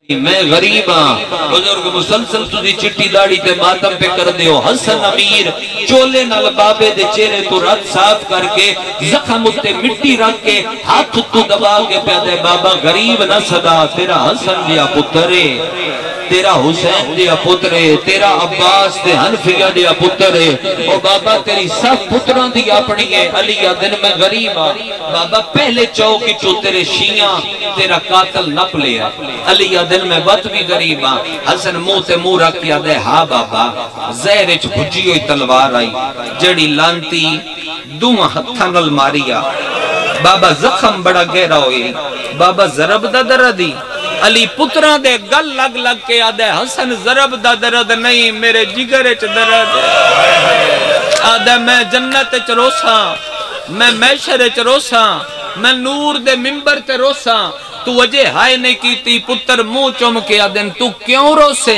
میں غریب ہاں بزرگ مسلسل تُسی چٹی داڑی تے ماتم پہ کر دیو حسن امیر چولے نال بابے دے چہرے تو رات صاف کر کے زخم اتے مٹی رکھ کے ہاتھ تو دبا کے پیادے بابا غریب نہ صدا تیرا حسن دیا پترے تیرا حسین دیا پترے تیرا عباس تے حنفیہ دیا پترے او بابا تیری سب پتران دیا اپنی ہے علیہ دن میں غریب ہاں بابا پہلے چوکی چو تیرے شیعہ تیرا قاتل نپ لیا علیہ دن میں بات بھی غریب ہاں حسن منہ تے منہ رکھ کیا دے ہاں بابا زہرچ بھجی ہوئی تلوار آئی جڑی لانتی دوہاں ہتھنل ماریا بابا زخم بڑا گہرا ہوئی بابا ضرب دا دردی علی پتران دے گل لگ لگ کے آدھے حسن ضرب دا درد نہیں میرے جگر چ درد آدھے میں جنت چ روساں میں محشر چ روساں میں نور دے ممبر تے روساں تو وجہ ہائے نہیں کیتی پتر منہ چوم کے آدھن تو کیوں روسے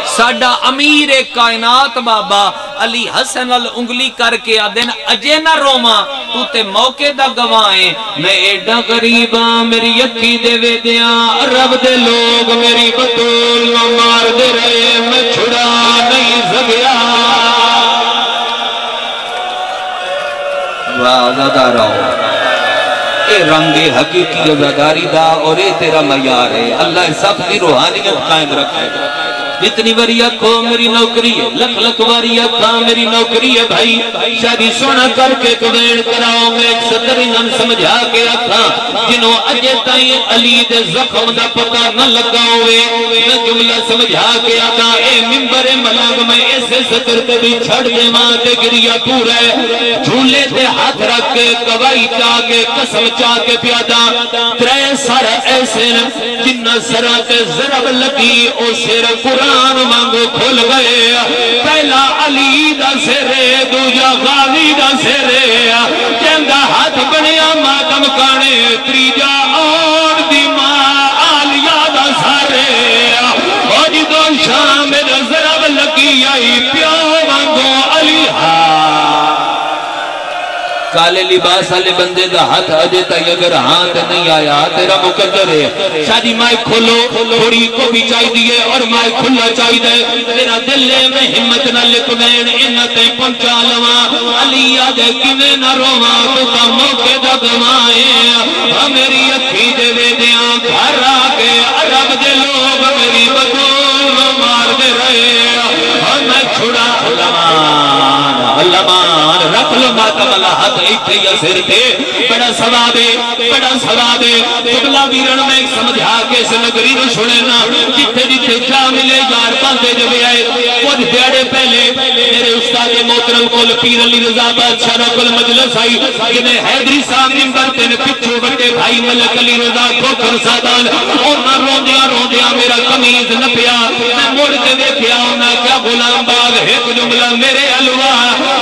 ساڑا امیر کائنات بابا علی حسن انگلی کر کے آدھن اجے نہ روما تو تے موقع دا گوائیں میں ایڈا غریباں میری یکی دے وے دیاں رب دے لوگ میری بطول نہ مار دے رہے میں چھڑا نہیں سکیا وعدہ رہو اے رنگ حقیقی عزاداری دا اور اے تیرا معیار ہے اللہ سب کی روحانیت قائم رکھے جتنی وری اکھو میری نوکری ہے لکھ لکھ وری اکھا میری نوکری ہے بھائی شادی سونا کر کے کویڑ کراؤ میں ایک صدر انہن سمجھا کے اکھا جنہوں اجے تائیں علی دے زخم دا پتہ نہ لگاؤے میں جملہ سمجھا کے اکھا اے ممبر ملاغ میں ایسے صدر تے بھی چھڑ دے ماں تے گریا تو رہے جھولے تے ہاتھ رکھ کے گوائی چاہ کے قسم چاہ کے پیادا ترے سر ایسے جنہ سرہ تے ضرب لگی او سیر قرآن مانگو کھل گئے پہلا علی دا سرے دوجا غازی دا سرے جندہ ہاتھ بنیا ماتم کانے تریجا اور دیماں آلیا دا سرے اور دو شامل ضرب لگی آئی پیو مانگو علی کالے لباس والے بندے دا ہاتھ اجے تک اگر ہاتھ نہیں آیا تیرا مقدر ہے شادی مائے کھولو تھوڑی کو بھی چاہی دیئے اور مائے کھلا چاہی دے تیرا دلے میں ہمت نہ لکنین انتے پنچا لواں علی آدھے کیویں نہ رواں تو کا موقع دا گمائیں میری اکھی دے وے دیاں گھر آگے عرب دے لوگ میری بدول مار دے رہے اور میں چھڑا علمان رکھ لو ماتم اللہ حد ایک یا سر تھے بڑا ثوابے قبلہ ویرن میں ایک سمجھا کے اس نگری نو چھوڑنا جتھے جتھے جا ملے یار باندھے جب آئے کچھ دیڑے پہلے میرے استاد محترم کول پیر علی رضا بادشاہ کول مجلس آئی جنہیں حیدری صاحب نمبر پہ پچھو بڑے بھائی ملک علی رضا کھوکر سادان اور نہ روندیاں میرا کمیز نہ پیا میں موڑ کے دیکھیا ہونا کیا غلام باغ ایک جملہ میرے علوہ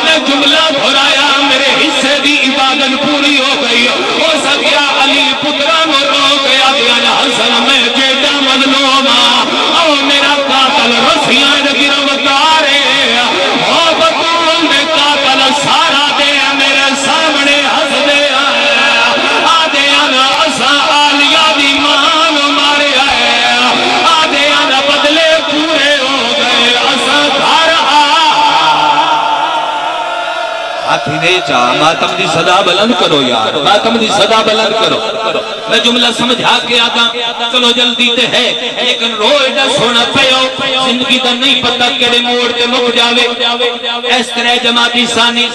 میں جملہ بھرایا میرے حصے دی عبادت پوری ہو گئی ہو سکیا علی پتران رو گیا دیانا حسن میں جیدہ مظلومہ او میرا قاتل رسیاں گروتارے او بطول میں قاتل سارا دے میرے سامنے حس دے آدھے آنا اسا آلیا دی مان مارے آئے آدھے آنا بدلے پورے ہو گئے اسا گھر ہاتھی نہیں چاہ ماتم دی صدا بلند کرو یار ماتم دی صدا بلند کرو میں جملہ سمجھا کے آگا چلو جلدی تے ہے لیکن روئے دا سونا پیو زندگی دا نہیں پتا کڑے موڑ کے مک جاوے اس طرح جماعتی ثانی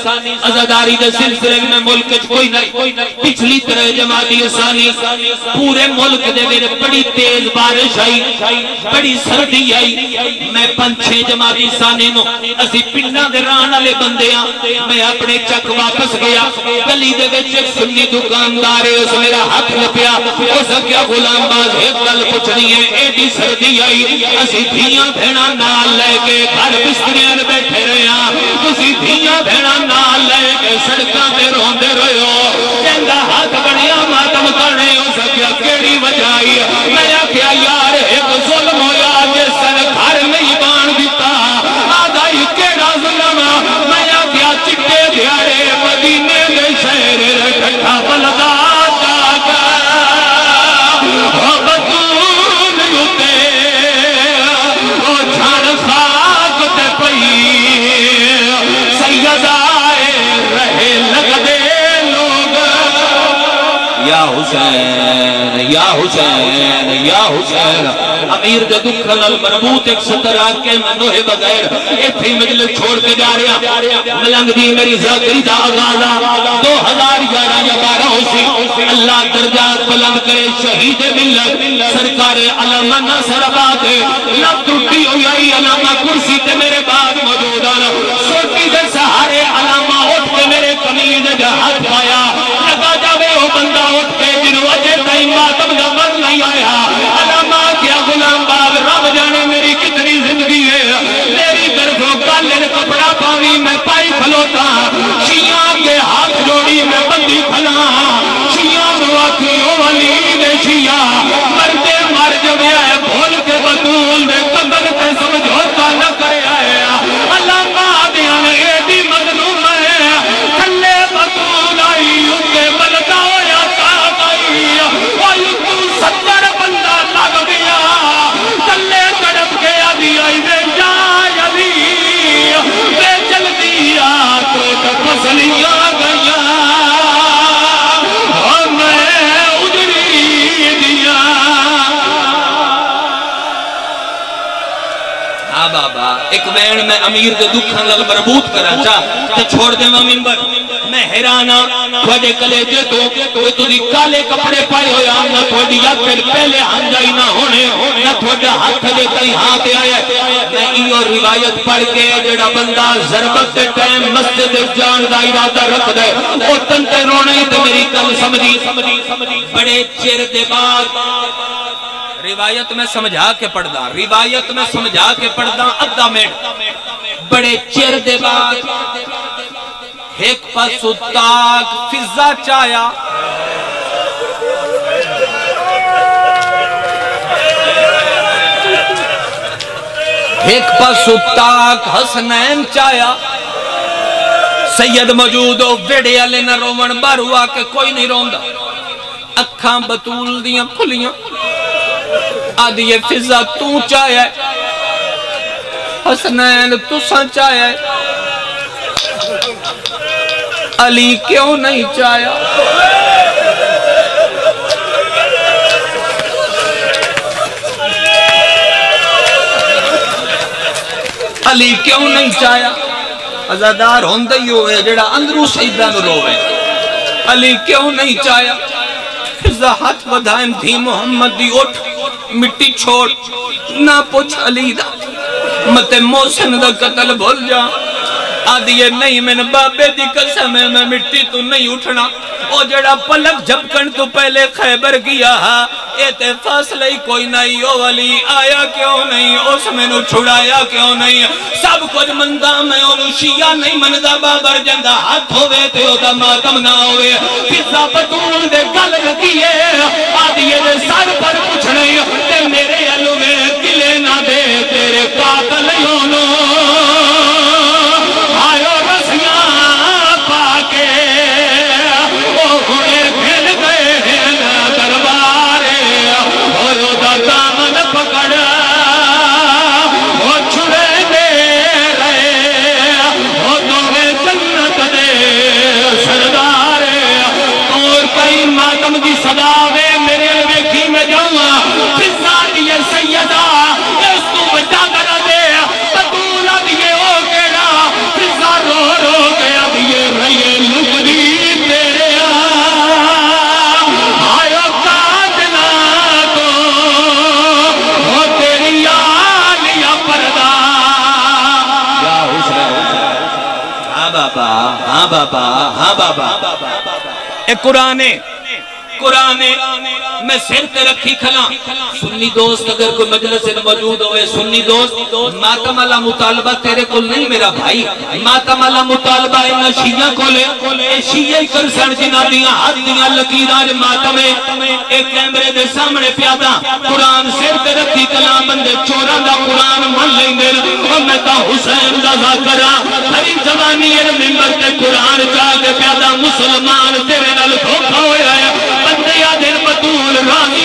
عزاداری دے سلسلے میں ملک کوئی نہیں پچھلی طرح جماعتی ثانی پورے ملک دے میرے بڑی تیز بارش آئی بڑی سردی آئی میں 5-6 جماعتی ثانی نو اسی پنڈا دے ران والے بندے میں اپنے چک واپس گیا گلی دے وچ ایک سنی دکاندار ہے اس میرا ہاتھ لپیا اس کیا غلام باز ایک گل پوچھنی ہے ایڈی سردی آئی اسی دھیاں بھیڑا نال لے کے گھر بستریاں بیٹھے رہے ہیں اسی دھیاں بھیڑا نال لے کے سڑکاں تے روندے رہے ہو کہندا ہاتھ بڑیا ماتم کرنے اس کیا کیڑی وجہ آئی میں آکھیا یار ایک ظلم ہویا جس نے گھر نہیں بان دیتا آدھائی کیڑا ظلم میں آکھیا چٹے دیارے مدینے دے شہر رکھا بلدا بطول یوتے یا حسین یا حسین یا حسین امیر دے دکھن المربوط ایک ستر آکے منوہ بغیر ایتھی مجلس چھوڑ کے جا رہا ملنگ دی میری ذاکری دا آغازہ 2011 یا 12 سی اللہ درجات بلند کرے شہید ملت سرکار علامہ ناصر آباد نہ ٹوٹی ہوئی آئی علامہ کرسی تے میرے بعد موجود آنا سوٹی دے سہارے علامہ اٹھ کے میرے قمیض جہاد پایا لگا جاوے ہو بندہ اٹھ کے جن وجہ تائیں ماتم دا بند نہیں آیا علامہ کیا غلام باغ رب جانے میری کتنی زندگی ہے میری طرفوں کالن کپڑا پاوی میں پائی کھلوتا شیعہ کے ہاتھ جوڑی میں بندی کھلا شیعہ مواقعوں والی دے شیعہ مردے مر جب آئے بھول کے بطول دے قبر تے سمجھوتا نہ کرے آئے علامہ دیان ایدی مظلوم ہے کھلے بطول آئی اتے بلدہ ہویا ساتھ آئی آئی تو 70 بندہ لگ گیا کھلے تڑپ کے آدھی آئی دے جائے علی بے چل دیا تو تک مسلیاں گیا بابا ایک وین میں امیر دے دکھاں لگ مربوط کرا چاہ تے چھوڑ دے میں ممبر میں حیرانا تھوڑے کلیجے تو دی کالے کپڑے پائے ہویا نہ تھوڑی یکر پہلے ہنجائی نہ ہونے نہ تھوڑے ہاتھ دے کئی ہاتھ آئے میں ایو روایت پڑھ کے جڑا بندہ ضربت دے ٹائم مسجد جان دا ارادہ رکھ دے او تنتے رونے تے میری کل سمجھی بڑے چیر دے بعد روایت میں سمجھا کے پڑھ دا روایت میں سمجھا کے پڑھ دا ادھا منٹ بڑے چیر دے بعد ایک پاسو تاک فضا چایا ایک پاسو تاک حسنین چایا سید موجود ہو ویڑے علی نہ رومن بارو آکے کوئی نہیں روندہ اکھاں بطول دیاں کھلیاں آدھی یہ فضا تو چاہے حسنین تو سا چاہے علی کیوں نہیں چاہے علی کیوں نہیں چاہے ازادار ہوندہ ہی ہوئے جڑا اندرو سیدہ نروے علی کیوں نہیں چاہے فضا ہاتھ ودھائیں تھی محمد دی اٹھ مٹی چھوڑ نہ پوچھ علی دا مت محسن دا قتل بھول جا آدھی نہیں میں بابے دی قسم ہے میں مٹی تو نہیں اٹھنا او جڑا پلک جھپکن تو پہلے خیبر گیا اے تے فاصلہ ہی کوئی نہیں او علی آیا کیوں نہیں اس میں نو چھڑایا کیوں نہیں سب کچھ مندہ میں انہوں شیعہ نہیں مندہ بابر جندہ ہاتھ ہوئے تے او دا ماتم نہ ہوئے فضا بطول دے گل رکھیے آدھی دے سر پر کچھ نہیں تے میرے علو میں دلے نہ دے تیرے قاتل یونو آئیو رسیاں پاکے او ہوئے پھل گئے ہیں دربارے اور دا دامن پکڑا وہ چھڑے دے رہے وہ دوے جنت دے سردارے اور کئی ماتم دی صداوے میرے ویکھی میں جاؤں فضا دیئے سیدہ اس تو بچا کر دے بطولہ دیئے او کیڑا فضا رو رو گیا دیئے رہے لک دی تیرے آئیو کاتنا کو وہ تیری آلیا پردہ یا حسین ہاں بابا ہاں بابا ہاں بابا اے قرآن میں سر تے رکھی کھلا سنی دوست اگر کوئی مجلس موجود ہوئے سنی دوست ماتم اللہ مطالبہ تیرے کل نہیں میرا بھائی ماتم اللہ مطالبہ انہا شیعہ کو لے اے شیعہ کر سڑ جنا دیاں حد دیاں لکیران ماتم ایک کیمرے دے سامنے پیادا قرآن سر تے رکھی کھلا بندے چوران دا قرآن من لیں دے اور میں تا حسین دا ذاکرہ ہری زمانی ممبر تے قرآن چاہ کے پیادا مسلمان تیرے نال دھوکھا ہویا ہے بندے یا دن بطول رانی